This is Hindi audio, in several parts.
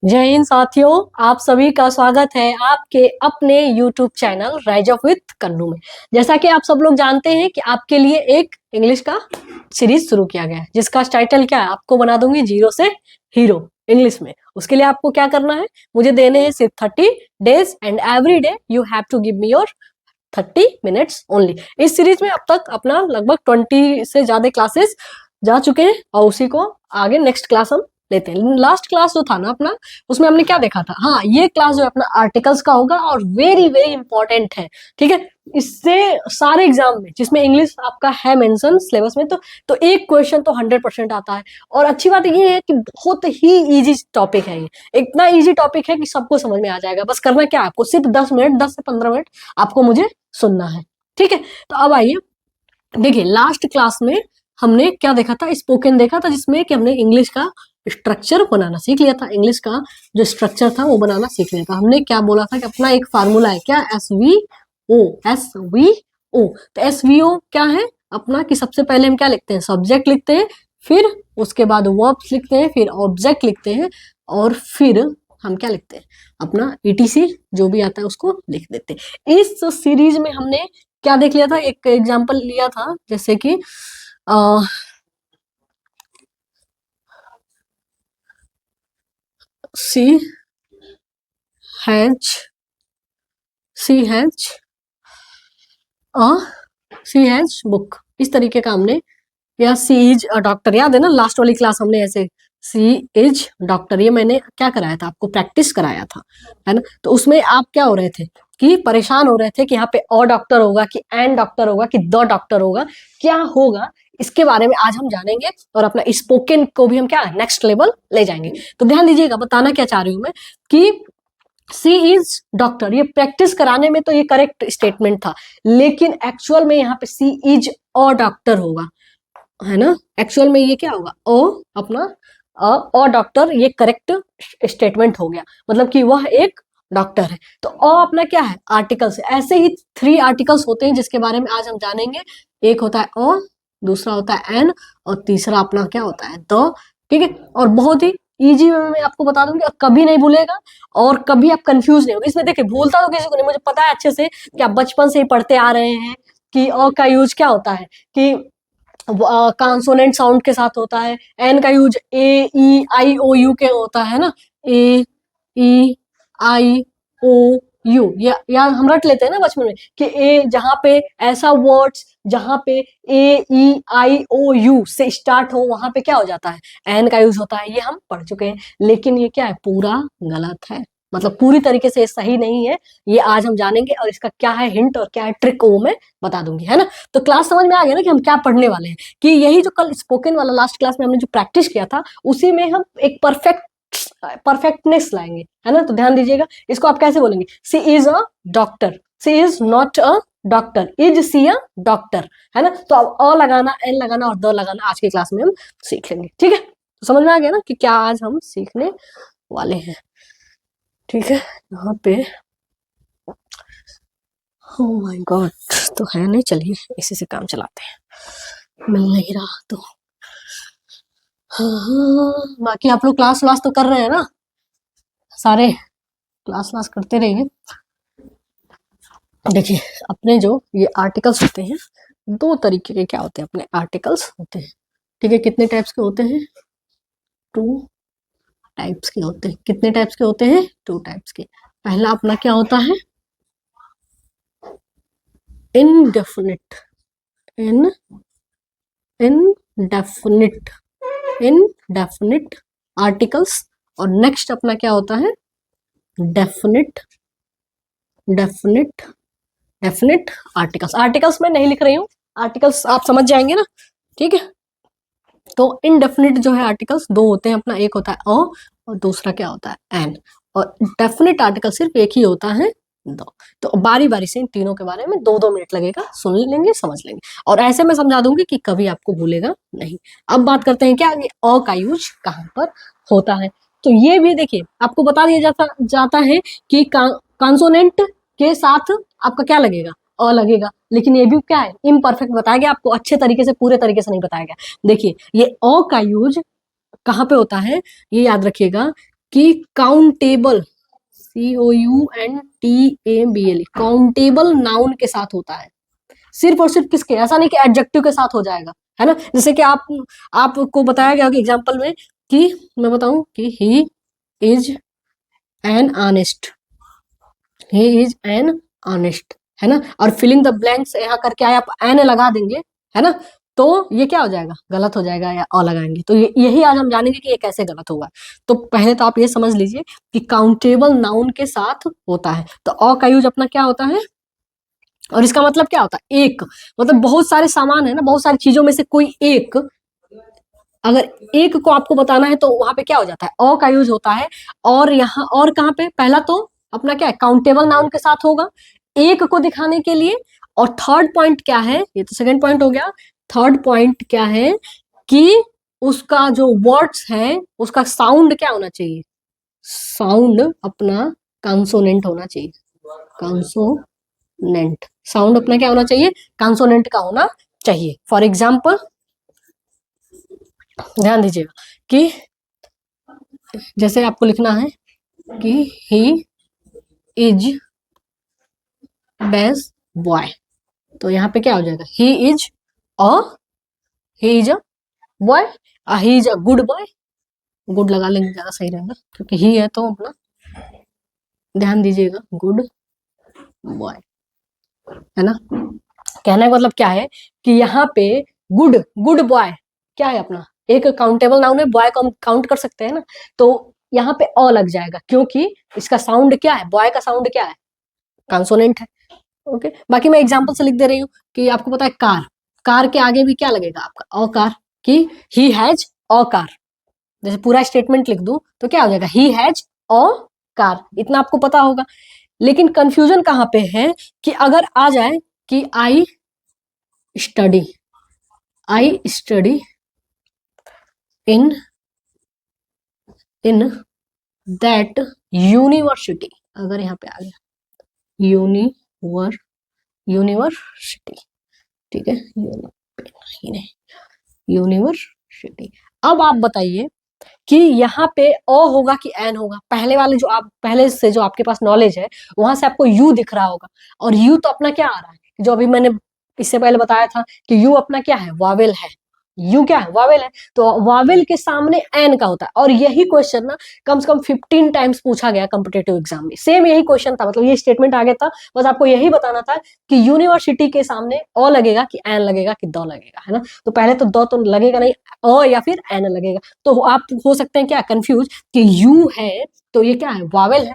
जय हिंद साथियों, आप सभी का स्वागत है आपके अपने YouTube channel rise of with Kannu में। जैसा कि आप सब लोग जानते हैं कि आपके लिए एक इंग्लिश का सीरीज शुरू किया गया है जिसका टाइटल क्या है, आपको बना दूंगी जीरो से हीरो इंग्लिश में। उसके लिए आपको क्या करना है, मुझे देने हैं सिर्फ 30 days and every day you have to give me your 30 minutes only. इस सीरीज में अब तक अपना लगभग 20 से ज्यादा क्लासेस जा चुके हैं और उसी को आगे नेक्स्ट क्लास हम लेते हैं। लास्ट क्लास जो था ना अपना, उसमें हमने क्या देखा था, हाँ ये क्लास जो है अपना आर्टिकल्स का होगा और वेरी वेरी इंपॉर्टेंट है, ठीक है। इससे सारे एग्जाम में जिसमें इंग्लिश आपका है मेंशन सिलेबस में, तो एक क्वेश्चन तो 100% आता है। और अच्छी बात ये है कि बहुत ही इजी टॉपिक है, ये इतना इजी टॉपिक है कि सबको समझ में आ जाएगा। बस करना क्या है, आपको सिर्फ 10 मिनट 10 से 15 मिनट आपको मुझे सुनना है, ठीक है। तो अब आइए देखिए, लास्ट क्लास में हमने क्या देखा था, स्पोकन देखा था, जिसमें कि हमने इंग्लिश का स्ट्रक्चर बनाना सीख लिया था। इंग्लिश का जो स्ट्रक्चर था वो बनाना सीख लिया था। हमने क्या बोला था कि अपना एक फार्मूला है, क्या, SVO। तो SVO क्या है अपना, कि सबसे पहले हम क्या लिखते हैं, सब्जेक्ट लिखते हैं, फिर उसके बाद वर्ब्स लिखते हैं, फिर ऑब्जेक्ट लिखते हैं, और फिर हम क्या लिखते हैं, अपना ETC जो भी आता है उसको लिख देते हैं। इस सीरीज में हमने क्या देख लिया था, एक एग्जांपल लिया था, जैसे कि सी हैज बुक, इस तरीके का हमने, या सी इज अ डॉक्टर, याद है ना लास्ट वाली क्लास हमने ऐसे सी इज डॉक्टर, ये मैंने क्या कराया था आपको, प्रैक्टिस कराया था, है ना। तो उसमें आप क्या हो रहे थे कि परेशान हो रहे थे कि यहाँ पे अ डॉक्टर होगा कि एन डॉक्टर होगा कि द डॉक्टर होगा, क्या होगा, इसके बारे में आज हम जानेंगे। और अपना स्पोकन को भी हम क्या नेक्स्ट लेवल ले जाएंगे। तो ध्यान दीजिएगा, बताना क्या चाह रही हूँ मैं कि सी इज डॉक्टर, ये प्रैक्टिस कराने में तो ये करेक्ट स्टेटमेंट था, लेकिन एक्चुअल में यहाँ पे सी इज अ डॉक्टर होगा, है ना। एक्चुअल में ये क्या होगा, ओ अपना अ डॉक्टर, ये करेक्ट स्टेटमेंट हो गया, मतलब कि वह एक डॉक्टर है। तो अ अपना क्या है, आर्टिकल्स। ऐसे ही 3 आर्टिकल्स होते हैं जिसके बारे में आज हम जानेंगे। एक होता है अ, दूसरा होता है एन, और तीसरा अपना क्या होता है, द, ठीक है। और बहुत ही इजी वे में मैं आपको बता दूंगी, और कभी नहीं भूलेगा और कभी आप कंफ्यूज नहीं होगे इसमें। देखिए, भूलता तो किसी को नहीं, मुझे पता है अच्छे से कि आप बचपन से ही पढ़ते आ रहे हैं कि अ का यूज क्या होता है, कि कॉन्सोनेंट साउंड के साथ होता है। एन का use A E I O U के होता है ना, A E I O U, या हम रट लेते हैं ना बचपन में कि ए, जहाँ पे ऐसा वर्ड्स जहाँ पे A E I O U से स्टार्ट हो वहां पे क्या हो जाता है, एन का यूज होता है। ये हम पढ़ चुके हैं, लेकिन ये क्या है, पूरा गलत है, मतलब पूरी तरीके से सही नहीं है। ये आज हम जानेंगे, और इसका क्या है हिंट और क्या है ट्रिक वो मैं बता दूंगी, है ना। तो क्लास समझ में आ गया ना कि हम क्या पढ़ने वाले हैं, कि यही जो कल स्पोकन वाला लास्ट क्लास में हमने जो प्रैक्टिस किया था, उसी में हम एक परफेक्टनेस लाएंगे, है ना। तो ध्यान दीजिएगा, इसको आप कैसे बोलेंगे, she is a doctor, she is not a doctor, is she a doctor, है ना। तो अब अ लगाना, एन लगाना और द लगाना आज की क्लास में हम सीख लेंगे, ठीक है। तो समझ में आ गया ना कि क्या आज हम सीखने वाले हैं, ठीक है। यहाँ पे ओह माय गॉड तो है नहीं, चलिए इसी से काम चलाते हैं, मिल नहीं रहा तो। हाँ, बाकी आप लोग क्लास व्लास तो कर रहे हैं ना, सारे क्लास व्लास करते रहिए। देखिए, अपने जो ये आर्टिकल्स होते हैं, 2 तरीके के क्या होते हैं, अपने आर्टिकल्स होते हैं, ठीक है। कितने टाइप्स के होते हैं, 2 टाइप्स के होते हैं। कितने टाइप्स के होते हैं, 2 टाइप्स के। पहला अपना क्या होता है, इनडेफिनिट, इन इनडेफिनिट इनडेफिनिट आर्टिकल्स। और नेक्स्ट अपना क्या होता है, definite definite definite articles. Articles मैं नहीं लिख रही हूँ, आर्टिकल्स आप समझ जाएंगे ना, ठीक है। तो इनडेफिनिट जो है आर्टिकल्स 2 होते हैं अपना, एक होता है अ और दूसरा क्या होता है एन। और डेफिनिट आर्टिकल सिर्फ एक ही होता है, दो। तो बारी बारी से इन तीनों के बारे में 2-2 मिनट लगेगा, सुन लेंगे समझ लेंगे, और ऐसे मैं समझा दूंगी कि कभी आपको भूलेगा नहीं। अब बात करते हैं क्या, अ का यूज कहाँ पर होता है। तो ये भी देखिए, आपको बता दिया जाता है कि कॉन्सोनेंट के साथ आपका क्या लगेगा, अ लगेगा, लेकिन ये भी क्या है, इम्परफेक्ट बताया गया आपको, अच्छे तरीके से पूरे तरीके से नहीं बताया गया। देखिए, ये अ का यूज कहाँ पे होता है, ये याद रखिएगा कि काउंटेबल, COUNTABLE, काउंटेबल नाउन के साथ होता है। सिर्फ और सिर्फ किसके, ऐसा नहीं कि एडजेक्टिव के साथ हो जाएगा, है ना। जैसे कि आपको बताया गया एग्जाम्पल में कि मैं बताऊं कि he is an honest, he is an honest, है ना। और फिलिंग द ब्लैंक्स यहाँ करके आए आप एन लगा देंगे, है ना, तो ये क्या हो जाएगा, गलत हो जाएगा, या और लगाएंगे तो यही आज हम जानेंगे कि ये कैसे गलत होगा। तो पहले तो आप ये समझ लीजिए कि काउंटेबल नाउन के साथ होता है, तो अ का यूज अपना क्या होता है, और इसका मतलब क्या होता है, एक, मतलब बहुत सारे सामान है ना, बहुत सारी चीजों में से कोई एक, अगर एक को आपको बताना है तो वहां पे क्या हो जाता है, अ का यूज होता है। और यहाँ और कहाँ पे, पहला तो अपना क्या है, काउंटेबल नाउन के साथ होगा एक को दिखाने के लिए। और थर्ड पॉइंट क्या है, ये तो सेकंड पॉइंट हो गया। थर्ड पॉइंट क्या है कि उसका जो वर्ड्स है उसका साउंड क्या होना चाहिए, साउंड अपना कंसोनेंट होना चाहिए, कंसोनेंट, साउंड अपना क्या होना चाहिए, कंसोनेंट का होना चाहिए। फॉर एग्जाम्पल ध्यान दीजिएगा कि जैसे आपको लिखना है कि ही इज बेस्ट बॉय, तो यहाँ पे क्या हो जाएगा, he is a boy, he is a good boy, good लगा लेंगे ज्यादा सही रहेगा क्योंकि ही है तो अपना ध्यान दीजिएगा, गुड बॉय, है ना। कहने का मतलब क्या है कि यहाँ पे गुड, गुड बॉय क्या है अपना, एक काउंटेबल नाउन है, बॉय को हम काउंट कर सकते हैं ना, तो यहाँ पे अ लग जाएगा क्योंकि इसका साउंड क्या है, बॉय का साउंड क्या है, कंसोनेंट है। ओके, बाकी मैं एग्जांपल से लिख दे रही हूँ कि आपको पता है कार, कार के आगे भी क्या लगेगा आपका, अ कार, कि ही हैज अ कार, जैसे पूरा स्टेटमेंट लिख दूं तो क्या हो जाएगा, ही हैज अ कार, इतना आपको पता होगा। लेकिन कंफ्यूजन कहाँ पे है कि अगर आ जाए कि I study in that university, अगर यहाँ पे आ गया यूनिवर्सिटी, ठीक है, यूनिवर्सिटी। अब आप बताइए कि यहाँ पे अ होगा कि एन होगा, पहले वाले जो आप पहले से जो आपके पास नॉलेज है वहां से आपको यू दिख रहा होगा, और यू तो अपना क्या आ रहा है, जो अभी मैंने इससे पहले बताया था कि यू अपना क्या है, वावेल है, यू क्या है, वावेल है, तो वावेल के सामने एन का होता है। और यही क्वेश्चन ना कम से कम 15 टाइम्स पूछा गया कॉम्पिटेटिव एग्जाम में, सेम यही क्वेश्चन था, मतलब ये स्टेटमेंट आ गया था, बस आपको यही बताना था कि यूनिवर्सिटी के सामने अ लगेगा कि एन लगेगा कि द लगेगा, है ना। तो पहले तो द तो लगेगा नहीं, अ या फिर एन लगेगा, तो आप हो सकते हैं क्या कंफ्यूज कि यू है तो ये क्या है, वावेल है,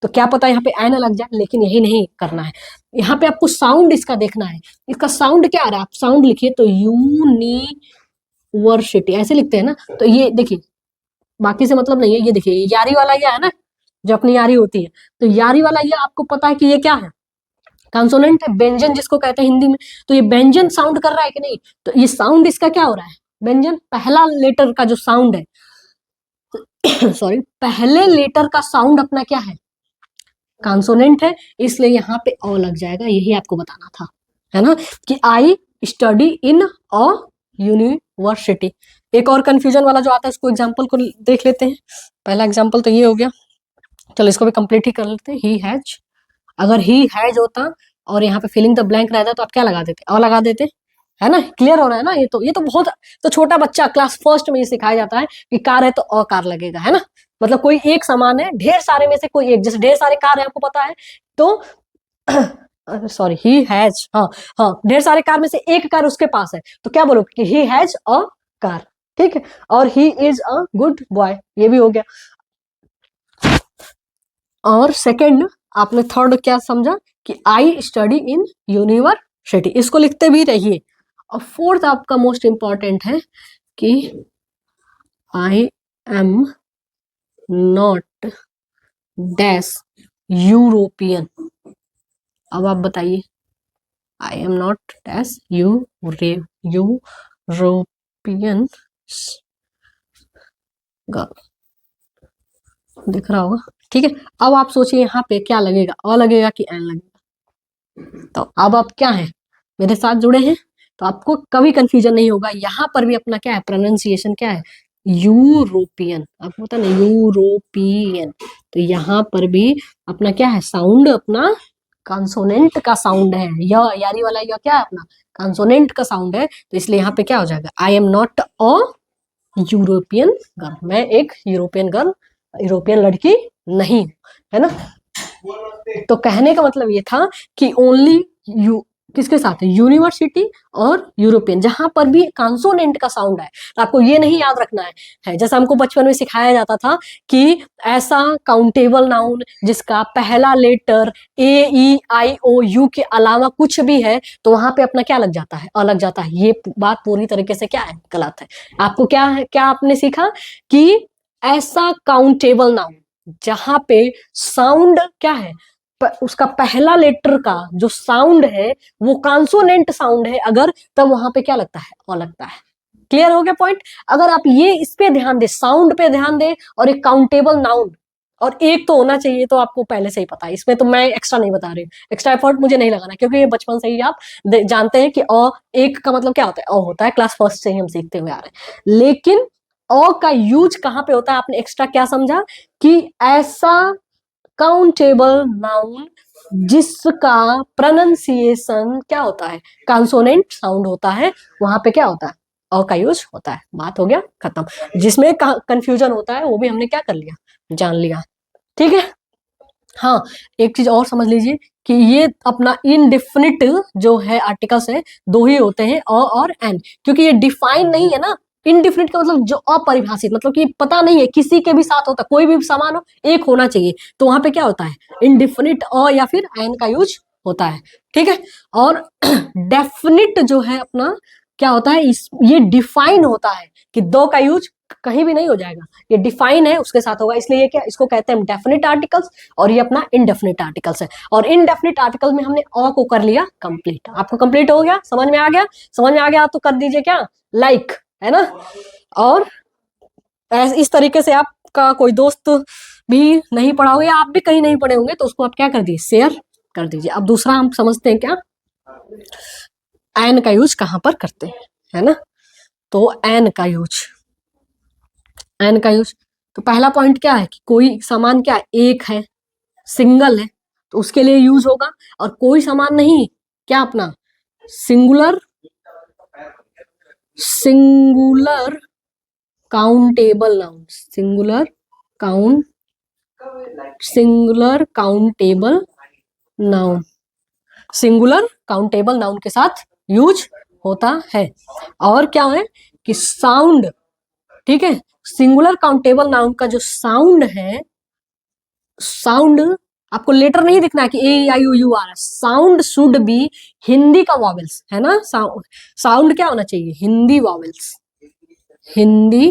तो क्या पता यहाँ पे एन लग जाए, लेकिन यही नहीं करना है, यहाँ पे आपको साउंड इसका देखना है, इसका साउंड क्या आ रहा है, आप साउंड लिखिए तो यूनिवर्सिटी ऐसे लिखते हैं ना, तो ये देखिए बाकी से मतलब नहीं है, ये देखिए यारी वाला ये है ना, जो अपनी यारी होती है, तो यारी वाला ये आपको पता है कि ये क्या है, कंसोनेंट है, व्यंजन जिसको कहते हैं हिंदी में, तो ये व्यंजन साउंड कर रहा है कि नहीं, तो ये साउंड इसका क्या हो रहा है, व्यंजन, पहला लेटर का जो साउंड है सॉरी, पहले लेटर का साउंड अपना क्या है, कंसोनेंट है, इसलिए यहाँ पे अ लग जाएगा, यही आपको बताना था, है ना, कि I study in a university. एक और कंफ्यूजन वाला जो आता है उसको एग्जांपल को देख लेते हैं, पहला एग्जांपल तो ये हो गया, चलो इसको भी कंप्लीट ही कर लेते हैं, ही हैज, अगर ही हैज होता और यहाँ पे फिलिंग द ब्लैंक रहता तो आप क्या लगा देते, अ लगा देते, है ना, क्लियर हो रहा है ना, ये तो बहुत, तो छोटा बच्चा क्लास फर्स्ट में ये सिखाया जाता है कि कार है तो अ कार लगेगा, है ना, मतलब कोई एक सामान है, ढेर सारे में से कोई एक, जैसे ढेर सारे कार है आपको पता है, तो सॉरी ही हैज, हाँ हाँ, ढेर सारे कार में से एक कार उसके पास है, तो क्या बोलोगे कि ही हैज अ कार, ठीक है, और he is a good boy, ये भी हो गया। और सेकंड आपने थर्ड क्या समझा कि आई स्टडी इन यूनिवर्सिटी, इसको लिखते भी रहिए। और फोर्थ आपका मोस्ट इंपॉर्टेंट है कि I am not dash European, अब आप बताइए, I am not dash European girl, दिख रहा होगा, ठीक है। अब आप सोचिए यहाँ पे क्या लगेगा, अ लगेगा कि एन लगेगा, तो अब आप क्या है, मेरे साथ जुड़े हैं, तो आपको कभी कंफ्यूजन नहीं होगा, यहाँ पर भी अपना क्या है, प्रोनाउंसिएशन क्या है, यूरोपियन, आपको पता नहीं, यूरोपियन। तो यहाँ पर भी अपना क्या है, साउंड अपना कॉन्सोनेंट का साउंड है, यारी वाला या क्या है अपना कॉन्सोनेंट का साउंड है, तो इसलिए यहाँ पे क्या हो जाएगा, I am not a European girl, मैं एक यूरोपियन लड़की नहीं, है ना। तो कहने का मतलब ये था कि ओनली यू किसके साथ है, यूनिवर्सिटी और यूरोपियन, जहां पर भी कॉन्सोनेंट का साउंड है। तो आपको ये नहीं याद रखना है जैसा हमको बचपन में सिखाया जाता था कि ऐसा काउंटेबल नाउन जिसका पहला लेटर AEIOU के अलावा कुछ भी है तो वहां पे अपना क्या लग जाता है, अ लग जाता है। ये बात पूरी तरीके से क्या है, गलत है। आपको क्या है, क्या आपने सीखा कि ऐसा काउंटेबल नाउन जहां पे साउंड क्या है, उसका पहला लेटर का जो साउंड है वो कॉन्सोनेंट साउंड है अगर, तब वहां पे क्या लगता है, अ लगता है। क्लियर हो गया पॉइंट। अगर आप ये इस पे ध्यान दे, साउंड पे ध्यान दे, और एक काउंटेबल नाउन और एक तो होना चाहिए, तो आपको पहले से ही पता है, इसमें तो मैं एक्स्ट्रा नहीं बता रही, एक्स्ट्रा एफर्ट मुझे नहीं लगाना, क्योंकि ये बचपन से ही आप जानते हैं कि अ एक का मतलब क्या होता है, अ होता है, क्लास फर्स्ट से ही हम सीखते हुए आ रहे हैं। लेकिन अ का यूज कहाँ पे होता है, आपने एक्स्ट्रा क्या समझा कि ऐसा काउंटेबल नाउन जिसका प्रोनाउंसिएशन क्या होता है, कॉन्सोनेंट साउंड होता है, वहां पे क्या होता है, अ का यूज होता है। बात हो गया खत्म। जिसमें कंफ्यूजन होता है वो भी हमने क्या कर लिया, जान लिया। ठीक है। हाँ, एक चीज और समझ लीजिए कि ये अपना इनडेफिनिट जो है आर्टिकल्स है, दो ही होते हैं, अ और एन, क्योंकि ये डिफाइन नहीं है ना। इनडिफिनिट का मतलब जो अपरिभाषित, मतलब कि पता नहीं है, किसी के भी साथ होता है, कोई भी समान हो, एक होना चाहिए, तो वहां पे क्या होता है, इनडिफिनिट अ या फिर एन का यूज होता है। ठीक है। और डेफिनिट जो है अपना क्या होता है, ये डिफाइन होता है कि दो का यूज कहीं भी नहीं हो जाएगा, ये डिफाइन है उसके साथ होगा, इसलिए ये क्या, इसको कहते हैं डेफिनिट आर्टिकल्स, और ये अपना इनडेफिनिट आर्टिकल्स है। और इनडेफिनिट आर्टिकल में हमने अ को कर लिया कंप्लीट। आपको कंप्लीट हो गया, समझ में आ गया, समझ में आ गया तो कर दीजिए क्या, लाइक, है ना। और इस तरीके से आपका कोई दोस्त भी नहीं पढ़ा होगा, या आप भी कहीं नहीं पढ़े होंगे, तो उसको आप क्या कर दीजिए, शेयर कर दीजिए। अब दूसरा हम समझते हैं क्या, एन का यूज कहां पर करते हैं, है ना। तो एन का यूज, एन का यूज, तो पहला पॉइंट क्या है कि कोई सामान क्या है, एक है, सिंगल है, तो उसके लिए यूज होगा। और कोई सामान नहीं, क्या अपना singular, singular countable noun, singular countable noun, singular countable noun के साथ यूज होता है। और क्या है कि साउंड, ठीक है, सिंगुलर काउंटेबल नाउन का जो साउंड है, साउंड आपको लेटर नहीं दिखना है कि AEIOU sound should be Hindi का वॉवेल्स, है ना। साउंड क्या होना चाहिए, Hindi vowels, Hindi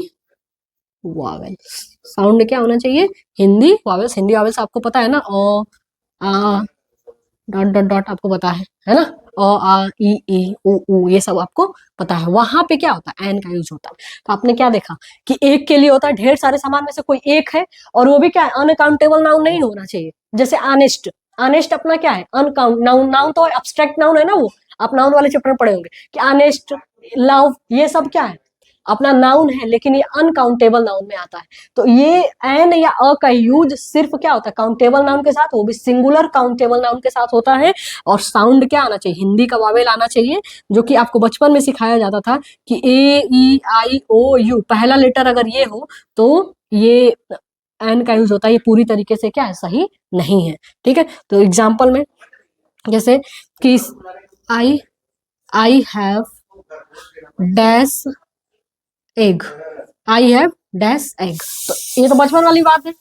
vowels, sound क्या होना चाहिए, हिंदी वॉवेल्स। हिंदी वॉवेल्स आपको पता है ना, ओ आ डॉट डॉट डॉट, आपको पता है ना, अ आ ई ऊ ये सब आपको पता है। वहां पे क्या होता है, एन का यूज होता है। तो आपने क्या देखा कि एक के लिए होता है, ढेर सारे सामान में से कोई एक है, और वो भी क्या है, अनकाउंटेबल नाउन नहीं होना चाहिए। जैसे ऑनेस्ट, ऑनेस्ट अपना क्या है, अनकाउंट नाउन, नाउन तो एब्स्ट्रैक्ट नाउन है ना, वो आप नाउन वाले चैप्टर में पढ़े होंगे कि ऑनेस्ट, लव, ये सब क्या है, अपना नाउन है, लेकिन ये अनकाउंटेबल नाउन में आता है। तो ये एन या अ का यूज सिर्फ क्या होता है, काउंटेबल नाउन के साथ, वो भी सिंगुलर काउंटेबल नाउन के साथ होता है। और साउंड क्या आना चाहिए, हिंदी का वावेल आना चाहिए, जो कि आपको बचपन में सिखाया जाता था कि AEIOU पहला लेटर अगर ये हो तो ये एन का यूज होता है। ये पूरी तरीके से क्या है, सही नहीं है। ठीक है। तो एग्जाम्पल में जैसे कि I I have dash egg, I have dash egg, तो ये तो बचपन वाली बात है।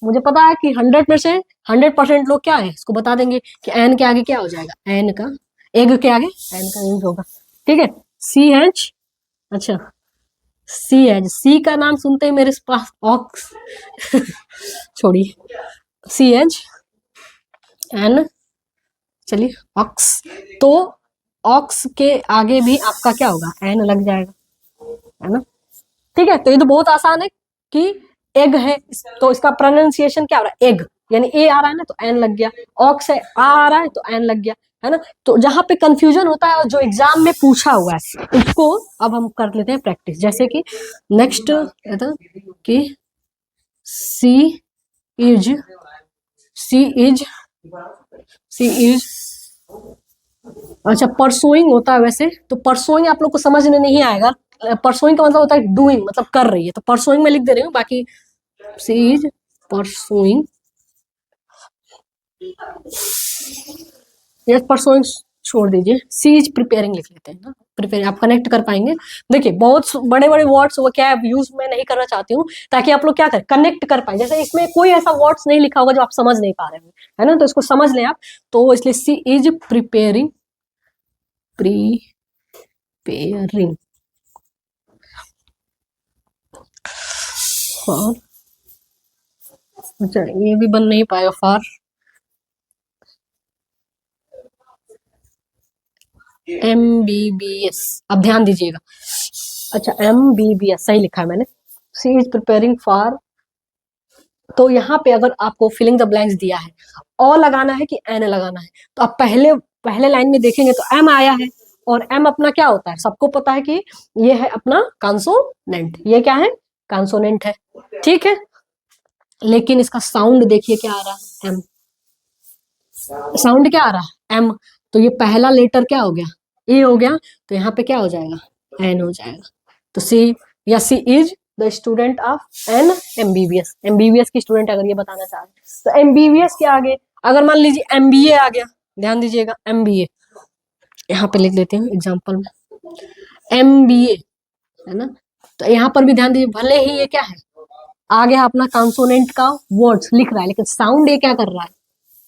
मुझे पता है कि 100 में से 100% लोग क्या है, इसको बता देंगे कि एन के आगे क्या हो जाएगा, एन का, एग के आगे एन का यूज होगा। ठीक है। CH, अच्छा, CH, सी का नाम सुनते ही मेरे पास ऑक्स छोड़िए, CH एन, चलिए ऑक्स, तो ऑक्स के आगे भी आपका क्या होगा, एन लग जाएगा, है ना। ठीक है। तो ये तो बहुत आसान है कि एग है, तो इसका प्रोनाउंसिएशन क्या हो रहा है, एग, यानी ए आ रहा है ना तो एन लग गया, ऑक्स है, आ रहा है तो एन लग गया। है ना। तो जहां पे कंफ्यूजन होता है और जो एग्जाम में पूछा हुआ है उसको अब हम कर लेते हैं प्रैक्टिस। जैसे कि नेक्स्ट कि she is she is she is अच्छा परसोइंग होता है वैसे, तो परसोइंग आप लोग को समझ में नहीं आएगा। परसोइंग का मतलब होता है डूइंग, मतलब कर रही है, तो परसोइंग में लिख दे रही हूँ, बाकी सी इज परसोइंग, यस परसोइंग छोड़ दीजिए, सी इज प्रिपेयरिंग लिख लेते हैं ना, प्रिपेयरिंग आप कनेक्ट कर पाएंगे। देखिए बहुत बड़े बड़े वर्ड्स वो क्या यूज मैं नहीं करना चाहती हूँ, ताकि आप लोग क्या करें कनेक्ट कर पाए। जैसे इसमें कोई ऐसा वर्ड्स नहीं लिखा होगा जो आप समझ नहीं पा रहे हो, है ना, तो इसको समझ लें आप। तो इसलिए सी इज प्रिपेयरिंग प्रिपेयरिंग फॉर, अच्छा ये भी बन नहीं पाएगा, फॉर MBBS। अब ध्यान दीजिएगा, अच्छा MBBS सही लिखा है मैंने, सी इज प्रिपेयरिंग फॉर। तो यहाँ पे अगर आपको फिलिंग द ब्लैंक्स दिया है, ओ लगाना है कि एन लगाना है, तो आप पहले पहले लाइन में देखेंगे तो एम आया है, और एम अपना क्या होता है, सबको पता है कि ये है अपना कंसोनेंट, ये क्या है कंसोनेंट है, ठीक है। लेकिन इसका साउंड देखिए क्या आ रहा है, एम, साउंड क्या आ रहा है एम, तो ये पहला लेटर क्या हो गया, ए हो गया, तो यहाँ पे क्या हो जाएगा एन हो जाएगा। तो सी या she is the student of an MBBS, MBBS की स्टूडेंट अगर ये बताना चाह रहे तो MBBS के आगे अगर मान लीजिए MBA आ गया, ध्यान दीजिएगा MBA, यहाँ पे लिख लेते हैं एग्जाम्पल में MBA, है ना। तो यहाँ पर भी ध्यान दीजिए, भले ही ये क्या है आगे अपना कंसोनेंट का वर्ड्स लिख रहा है, लेकिन साउंड ये क्या कर रहा है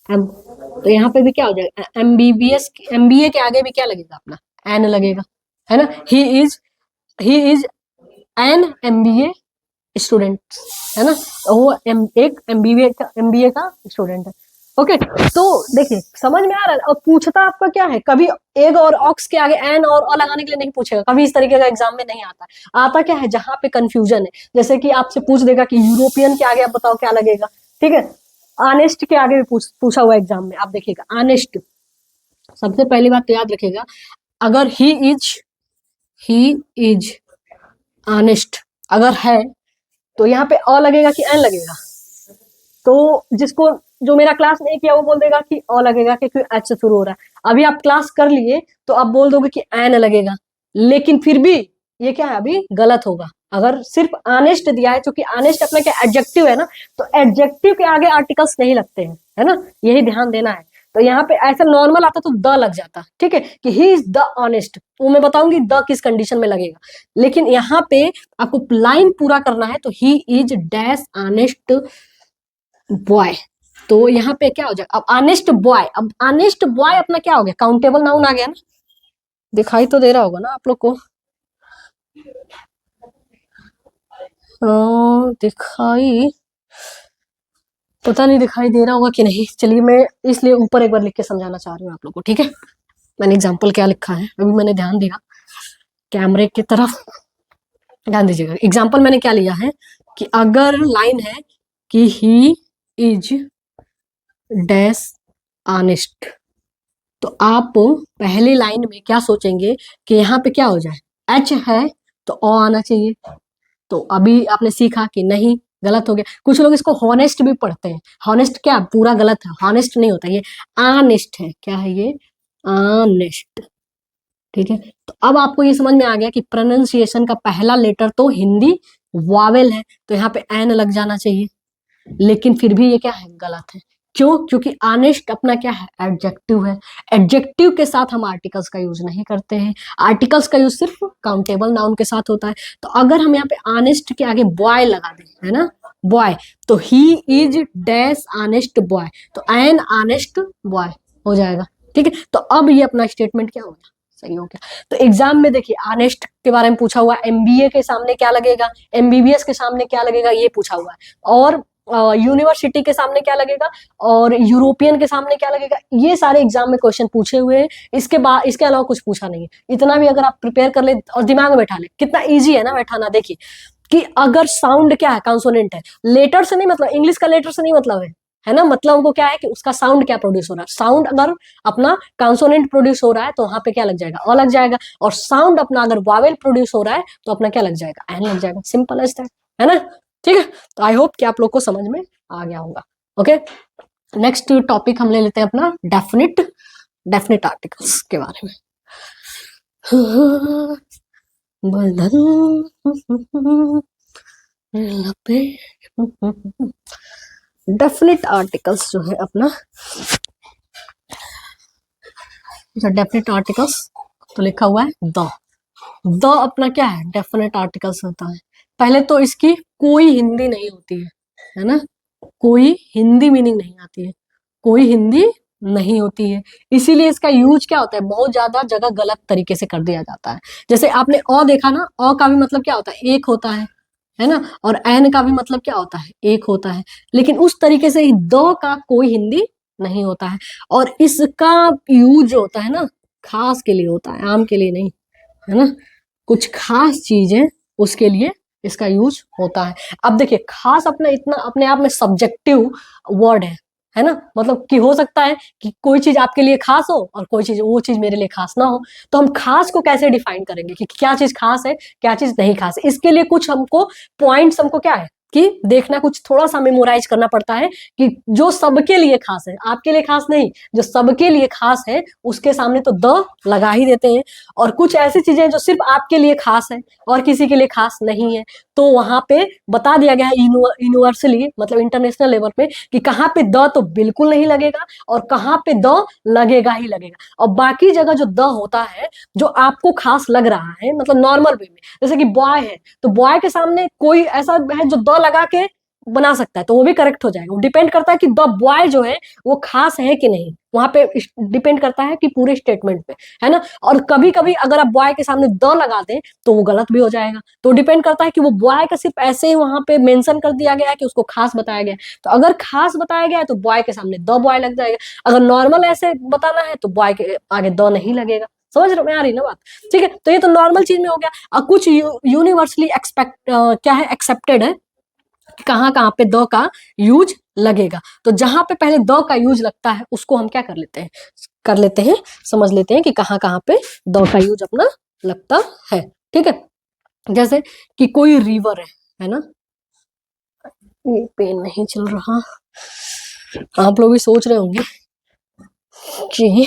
एम, तो यहाँ पे भी क्या हो जाएगा MBBS MBA के आगे भी क्या लगेगा अपना एन लगेगा, है ना। He is an MBA student, है ना, वो एक MBA का स्टूडेंट है। ओके, तो देखिए समझ में आ रहा है। और पूछता आपका क्या है, कभी एग और ऑक्स के आगे एन और अ लगाने के लिए नहीं पूछेगा, कभी इस तरीके का एग्जाम में नहीं आता। आता क्या है जहां पे कंफ्यूजन है, जैसे कि आपसे पूछ देगा कि यूरोपियन के आगे आप बताओ क्या लगेगा, ठीक है। ऑनेस्ट के आगे भी पूछा हुआ एग्जाम में, आप देखिएगा ऑनेस्ट, सबसे पहली बात तो याद रखिएगा, अगर ही इज ऑनेस्ट अगर है, तो यहाँ पे अ लगेगा कि एन लगेगा, तो जिसको जो मेरा क्लास नहीं किया वो बोल देगा कि अ लगेगा क्योंकि एच से शुरू हो रहा है। अभी आप क्लास कर लिए तो आप बोल दोगे कि एन लगेगा, लेकिन फिर भी ये क्या है अभी गलत होगा। अगर सिर्फ ऑनेस्ट दिया है, क्योंकि ऑनेस्ट अपना क्या एडजेक्टिव है ना, तो एडजेक्टिव के आगे आर्टिकल्स नहीं लगते हैं, है ना, यही ध्यान देना है। तो यहाँ पे ऐसा नॉर्मल आता तो द लग जाता, ठीक है, कि ही इज द ऑनेस्ट, वो मैं बताऊंगी द किस कंडीशन में लगेगा। लेकिन यहाँ पे आपको लाइन पूरा करना है, तो he is dash honest boy, तो यहाँ पे क्या हो जाएगा अब ऑनेस्ट बॉय, अब ऑनेस्ट बॉय अपना क्या हो गया काउंटेबल नाउन आ गया ना, दिखाई तो दे रहा होगा ना आप लोग को, दिखाई पता नहीं दिखाई दे रहा होगा कि नहीं, चलिए मैं इसलिए ऊपर एक बार लिख के समझाना चाह रही हूँ आप लोग को, ठीक है। मैंने एग्जाम्पल क्या लिखा है, अभी मैंने ध्यान दिया कैमरे की तरफ, ध्यान दीजिएगा। एग्जाम्पल मैंने क्या लिया है कि अगर लाइन है कि ही इज डैश ऑनेस्ट, तो आप पहली लाइन में क्या सोचेंगे कि यहाँ पे क्या हो जाए एच है तो ओ आना चाहिए, तो अभी आपने सीखा कि नहीं गलत हो गया। कुछ लोग इसको हॉनेस्ट भी पढ़ते हैं, हॉनेस्ट क्या पूरा गलत है, हॉनेस्ट नहीं होता, ये ऑनेस्ट है, क्या है ये ऑनेस्ट, ठीक है। तो अब आपको ये समझ में आ गया कि प्रोनाउंसिएशन का पहला लेटर तो हिंदी वावेल है, तो यहाँ पे एन लग जाना चाहिए, लेकिन फिर भी ये क्या है गलत है, क्यों, क्योंकि ऑनेस्ट अपना क्या है एडजेक्टिव है, एडजेक्टिव के साथ हम आर्टिकल्स का यूज नहीं करते हैं, आर्टिकल्स का यूज सिर्फ काउंटेबल नाउन के साथ होता है। तो अगर हम यहाँ पे ऑनेस्ट के आगे बॉय लगा दें, है ना बॉय, तो he is dash honest boy, तो एन ऑनेस्ट बॉय हो जाएगा, ठीक है। तो अब ये अपना स्टेटमेंट क्या होगा सही हो गया। तो एग्जाम में देखिए ऑनेस्ट के बारे में पूछा हुआ, MBA के सामने क्या लगेगा, MBBS के सामने क्या लगेगा ये पूछा हुआ है, और यूनिवर्सिटी के सामने क्या लगेगा और यूरोपियन के सामने क्या लगेगा, ये सारे एग्जाम में क्वेश्चन पूछे हुए हैं। इसके बाद इसके अलावा कुछ पूछा नहीं है। इतना भी अगर आप प्रिपेयर कर ले और दिमाग में बैठा ले, कितना इजी है ना बैठाना। देखिए कि अगर साउंड क्या है कंसोनेंट है, लेटर से नहीं मतलब, इंग्लिश का लेटर से नहीं मतलब है, है ना, मतलब हमको क्या है कि उसका साउंड क्या प्रोड्यूस हो रहा है, साउंड अगर अपना कॉन्सोनेंट प्रोड्यूस हो रहा है तो वहां पे क्या लग जाएगा, अ लग जाएगा, और साउंड अपना अगर वावेल प्रोड्यूस हो रहा है तो अपना क्या लग जाएगा, एन लग जाएगा, सिंपल एज दैट, है ना। ठीक है, तो आई होप कि आप लोग को समझ में आ गया होगा। ओके, नेक्स्ट टॉपिक हम ले लेते हैं अपना डेफिनेट आर्टिकल्स के बारे में। डेफिनेट आर्टिकल्स जो है अपना, डेफिनेट आर्टिकल्स तो लिखा हुआ है द अपना क्या है, डेफिनेट आर्टिकल्स होता है। पहले तो इसकी कोई हिंदी नहीं होती है ना, कोई हिंदी मीनिंग नहीं आती है, कोई हिंदी नहीं होती है, इसीलिए इसका यूज क्या होता है, बहुत ज्यादा जगह गलत तरीके से कर दिया जाता है। जैसे आपने अ देखा ना, अ का भी मतलब क्या होता है, एक होता है ना, और एन का भी मतलब क्या होता है, एक होता है, लेकिन उस तरीके से ही द का कोई हिंदी नहीं होता है, और इसका यूज जो होता है ना, खास के लिए होता है, आम के लिए नहीं, है ना, कुछ खास चीज है उसके लिए इसका यूज होता है। अब देखिए, खास अपना इतना अपने आप में सब्जेक्टिव वर्ड है ना, मतलब कि हो सकता है कि कोई चीज आपके लिए खास हो और कोई चीज, वो चीज मेरे लिए खास ना हो, तो हम खास को कैसे डिफाइन करेंगे कि क्या चीज खास है, क्या चीज नहीं खास है, इसके लिए कुछ हमको पॉइंट्स हमको क्या है कि देखना, कुछ थोड़ा सा मेमोराइज करना पड़ता है कि जो सबके लिए खास है, आपके लिए खास नहीं, जो सबके लिए खास है उसके सामने तो द लगा ही देते हैं, और कुछ ऐसी चीजें जो सिर्फ आपके लिए खास है और किसी के लिए खास नहीं है, तो वहां पे बता दिया गया है यूनिवर्सली, मतलब इंटरनेशनल लेवल पे, कि कहाँ पे द तो बिल्कुल नहीं लगेगा और कहाँ पे द लगेगा ही लगेगा, और बाकी जगह जो द होता है जो आपको खास लग रहा है, मतलब नॉर्मल वे में, जैसे कि बॉय है तो बॉय के सामने कोई ऐसा है जो द लगा के बना सकता है तो वो भी करेक्ट हो जाएगा, वो डिपेंड करता है कि द बॉय जो है वो खास है कि नहीं, वहां पे डिपेंड करता है कि पूरे स्टेटमेंट पे, है ना। और कभी कभी अगर आप बॉय के सामने द लगा दें तो वो गलत भी हो जाएगा, तो डिपेंड करता है कि वो बॉय का सिर्फ ऐसे ही वहां पे मेंशन कर दिया गया है कि उसको खास बताया गया है, तो अगर खास बताया गया है तो बॉय के सामने द बॉय लग जाएगा, अगर नॉर्मल ऐसे बताना है तो बॉय के आगे द नहीं लगेगा, समझ में आ रही ना बात। ठीक है, तो ये तो नॉर्मल चीज में हो गया। और कुछ यूनिवर्सली एक्सपेक्ट क्या है, एक्सेप्टेड है, कहाँ कहाँ पे द का यूज लगेगा, तो जहां पे पहले द का यूज लगता है उसको हम क्या कर लेते हैं, समझ लेते हैं कि कहाँ कहाँ पे द का यूज अपना लगता है। ठीक है, जैसे कि कोई रिवर है ना, ये पेन नहीं चल रहा, आप लोग भी सोच रहे होंगे कि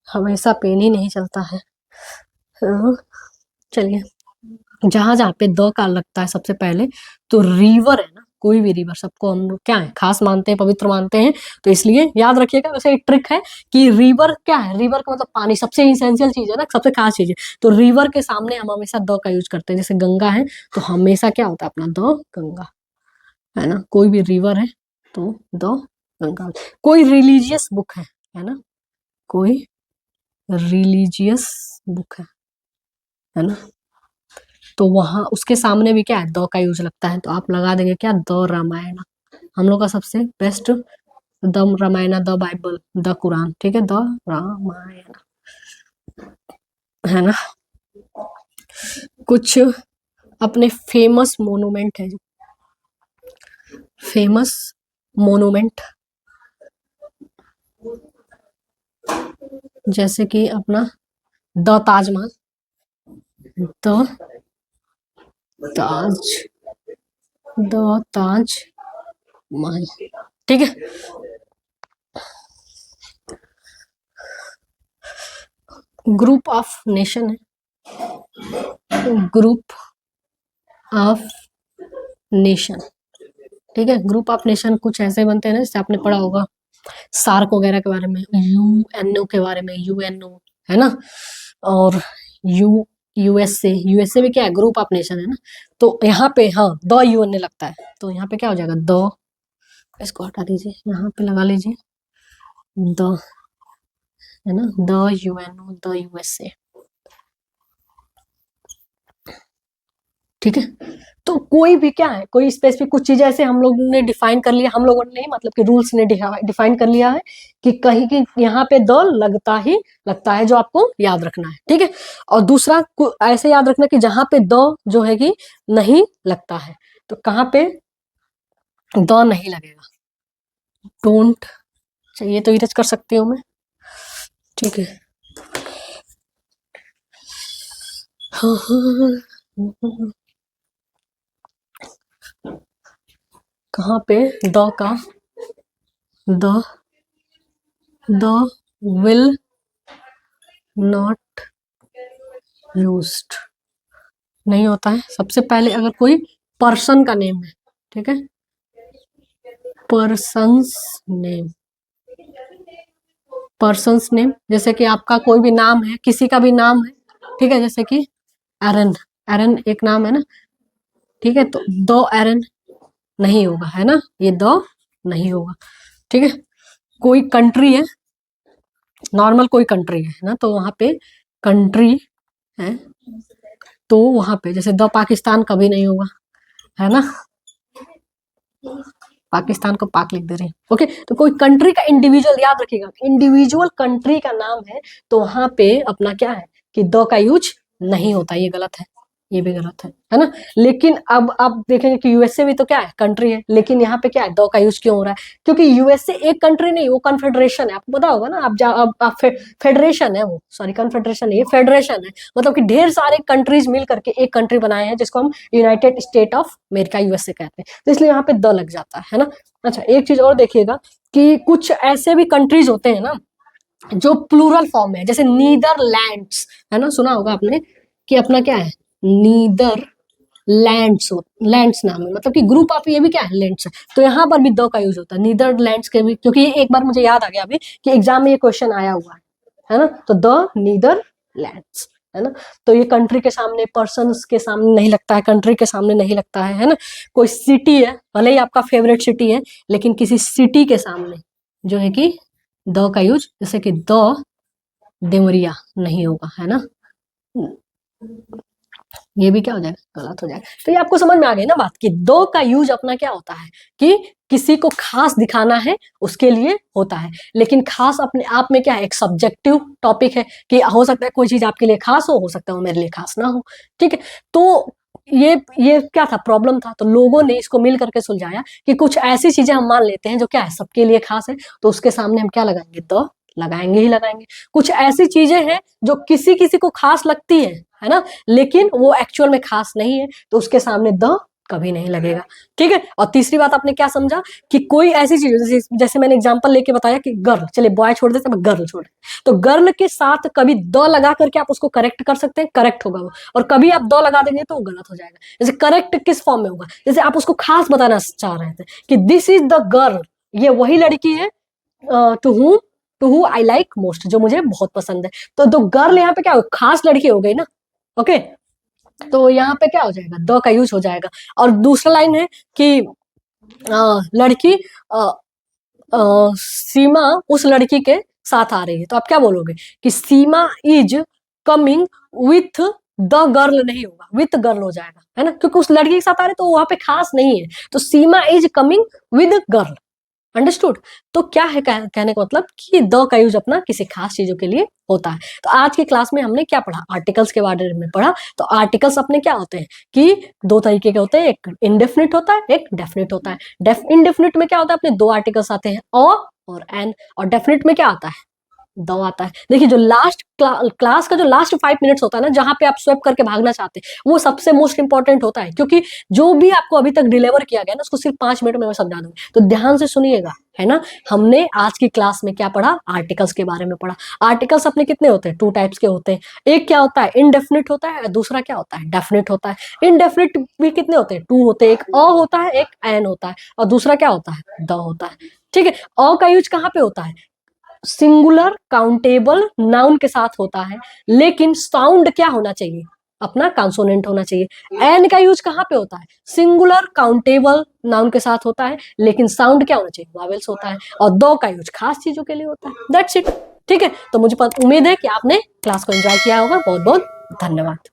हमेशा पेन ही नहीं चलता है। चलिए, जहां जहां पे द का लगता है सबसे पहले, तो रिवर है ना, कोई भी रिवर, सबको हम लोग क्या है, खास मानते हैं, पवित्र मानते हैं, तो इसलिए याद रखिएगा। वैसे एक ट्रिक है कि रिवर क्या है, रिवर का मतलब पानी, सबसे इसेंशियल चीज है ना, सबसे खास चीज है, तो रिवर के सामने हम हमेशा द का यूज करते हैं। जैसे गंगा है तो हमेशा क्या होता है अपना द गंगा, है ना, कोई भी रिवर है तो द गंगा। कोई रिलीजियस बुक है ना, कोई रिलीजियस बुक है ना, तो वहां उसके सामने भी क्या है, द का यूज लगता है, तो आप लगा देंगे क्या, द रामायण, हम लोग का सबसे best, the Ramayan, the Bible, the Quran, ठीक है, द रामायण, है ना। कुछ अपने फेमस मोनूमेंट है, जो फेमस मोनूमेंट, जैसे कि अपना the Taj Mahal, the Taj, the Taj Mahal, ठीक है। ग्रुप ऑफ नेशन है, ग्रुप ऑफ नेशन, ठीक है, ग्रुप ऑफ नेशन कुछ ऐसे बनते हैं ना, जैसे आपने पढ़ा होगा सार्क वगैरह के बारे में, यूएनओ के बारे में, यूएनओ, है ना, और यूएसए भी क्या है, ग्रुप ऑफ नेशन है ना, तो यहाँ पे हाँ द यूएनए लगता है, तो यहाँ पे क्या हो जाएगा, द, इसको हटा दीजिए, यहाँ पे लगा लीजिए द, है ना, द यूएनओ, द यूएसए, ठीक है। तो कोई भी क्या है, कोई स्पेसिफिक कुछ चीजें ऐसे हम लोगों ने डिफाइन कर लिया, हम लोगों ने नहीं, मतलब कि रूल्स ने डिफाइन कर लिया है कि कहीं कि यहाँ पे द लगता ही लगता है, जो आपको याद रखना है, ठीक है। और दूसरा ऐसे याद रखना कि जहां पे द जो है कि नहीं लगता है, तो कहाँ पे द नहीं लगेगा, डोंट चाहिए तो इरेज कर सकती हूँ मैं, ठीक है। हाँ हाँ, कहाँ पे द का, द विल नॉट यूज्ड नहीं होता है। सबसे पहले अगर कोई पर्सन का नेम है, ठीक है, पर्सन्स नेम, पर्सन्स नेम, जैसे कि आपका कोई भी नाम है, किसी का भी नाम है, ठीक है, जैसे कि एरन, एरन एक नाम है ना, ठीक है, तो दो एरन नहीं होगा, है ना, ये दो नहीं होगा, ठीक है। कोई कंट्री है, नॉर्मल कोई कंट्री है ना, तो वहां पे कंट्री है, तो वहां पे जैसे द पाकिस्तान कभी नहीं होगा, है ना, पाकिस्तान को पाक लिख दे रहे हैं, ओके। तो कोई कंट्री का इंडिविजुअल, याद रखिएगा, इंडिविजुअल कंट्री का नाम है तो वहां पे अपना क्या है कि द का यूज नहीं होता, ये गलत है, ये भी गलत है ना। लेकिन अब आप देखेंगे कि यूएसए भी तो क्या है, कंट्री है, लेकिन यहाँ पे क्या है, द का यूज क्यों हो रहा है, क्योंकि यूएसए एक कंट्री नहीं, वो कन्फेडरेशन है, आपको पता होगा ना, आप फेडरेशन है वो, सॉरी कन्फेडरेशन नहीं, फेडरेशन है, मतलब कि ढेर सारे कंट्रीज मिल करके एक कंट्री बनाए हैं जिसको हम United state of America USA कहते हैं, तो इसलिए यहाँ पे द लग जाता है ना। अच्छा, एक चीज और देखिएगा कि कुछ ऐसे भी कंट्रीज होते हैं ना जो प्लूरल फॉर्म में है, जैसे नीदरलैंड्स, है ना, सुना होगा आपने कि अपना क्या है, नीदर लैंड्स, लैंड्स नाम है, मतलब कि ग्रुप ऑफ, ये भी क्या है, लैंड्स है, तो यहाँ पर भी द का यूज होता है नीदरलैंड्स के भी, क्योंकि ये एक बार मुझे याद आ गया अभी कि एग्जाम में ये क्वेश्चन आया हुआ है ना, तो द नीदरलैंड्स, है ना। तो ये कंट्री के सामने, पर्सन्स के सामने नहीं लगता है, कंट्री के सामने नहीं लगता है ना। कोई सिटी है, भले ही आपका फेवरेट सिटी है, लेकिन किसी सिटी के सामने जो है कि द का यूज, जैसे कि द देवरिया नहीं होगा, है ना, ये भी क्या हो जाएगा, गलत हो जाएगा। तो ये आपको समझ में आ गई ना बात कि दो का यूज अपना क्या होता है कि किसी को खास दिखाना है उसके लिए होता है, लेकिन खास अपने आप में क्या है, एक सब्जेक्टिव टॉपिक है कि हो सकता है कोई चीज आपके लिए खास हो सकता है वो मेरे लिए खास ना हो, ठीक है। तो ये क्या था, प्रॉब्लम था, तो लोगों ने इसको मिल करके सुलझाया कि कुछ ऐसी चीजें हम मान लेते हैं जो क्या है, सबके लिए खास है, तो उसके सामने हम क्या लगाएंगे, तो लगाएंगे ही लगाएंगे। कुछ ऐसी चीजें हैं जो किसी किसी को खास लगती है ना, लेकिन वो एक्चुअल में खास नहीं है, तो उसके सामने द कभी नहीं लगेगा, ठीक है। और तीसरी बात आपने क्या समझा कि कोई ऐसी चीज, जैसे मैंने एग्जांपल लेके बताया कि गर्ल, चलिए बॉय छोड़ देते हैं, गर्ल छोड़, तो गर्ल के साथ कभी द लगा करके आप उसको करेक्ट कर सकते हैं, करेक्ट होगा वो, और कभी आप द लगा देंगे तो वो गलत हो जाएगा। जैसे करेक्ट किस फॉर्म में होगा, जैसे आप उसको खास बताना चाह रहे थे कि दिस इज द गर्ल, ये वही लड़की है to who I like most, जो मुझे बहुत पसंद है, तो गर्ल यहाँ पे क्या हो, खास लड़की हो गई ना, ओके। तो यहाँ पे क्या हो जाएगा, द का यूज हो जाएगा। और दूसरा लाइन है कि लड़की सीमा उस लड़की के साथ आ रही है, तो आप क्या बोलोगे कि Seema is coming with the girl, नहीं होगा, विथ गर्ल हो जाएगा, है ना, क्योंकि उस लड़की के साथ आ रहे तो वहां पे खास नहीं है, तो Seema is coming with girl, understood. तो क्या है कहने का मतलब कि द का यूज अपना किसी खास चीजों के लिए होता है। तो आज की क्लास में हमने क्या पढ़ा, आर्टिकल्स के बारे में पढ़ा। तो आर्टिकल्स अपने क्या होते हैं कि दो तरीके के होते हैं, एक इंडेफिनिट होता है, एक डेफिनिट होता है। इंडेफिनिट में क्या होता है, अपने दो आर्टिकल्स आते हैं और एन, और डेफिनिट में क्या आता है, दो आता है। देखिए जो लास्ट क्लास का जो लास्ट 5 मिनट्स होता है ना, जहां पे आप स्वैप करके भागना चाहते हैं, वो सबसे मोस्ट इंपॉर्टेंट होता है, क्योंकि जो भी आपको अभी तक डिलीवर किया गया ना, उसको सिर्फ 5 मिनट में मैं समझा दूंगी, तो ध्यान से सुनिएगा, है ना। हमने आज की क्लास में क्या पढ़ा, आर्टिकल्स के बारे में पढ़ा। आर्टिकल्स अपने कितने होते हैं, 2 टाइप्स के होते हैं। एक क्या होता है, इनडेफिनिट होता है, दूसरा क्या होता है, डेफिनिट होता है। इनडेफिनिट भी कितने होते हैं, 2 होते हैं, एक अ होता है, एक एन होता है, और दूसरा क्या होता है, द होता है, ठीक है। अ का यूज कहाँ पे होता है, सिंगुलर काउंटेबल नाउन के साथ होता है, लेकिन साउंड क्या होना चाहिए, अपना कॉन्सोनेंट होना चाहिए। एन का यूज कहाँ पे होता है, सिंगुलर काउंटेबल नाउन के साथ होता है, लेकिन साउंड क्या होना चाहिए, वावेल्स होता है। और दो का यूज खास चीजों के लिए होता है, दैट्स इट, ठीक है। तो मुझे उम्मीद है कि आपने क्लास को एंजॉय किया होगा। बहुत बहुत धन्यवाद।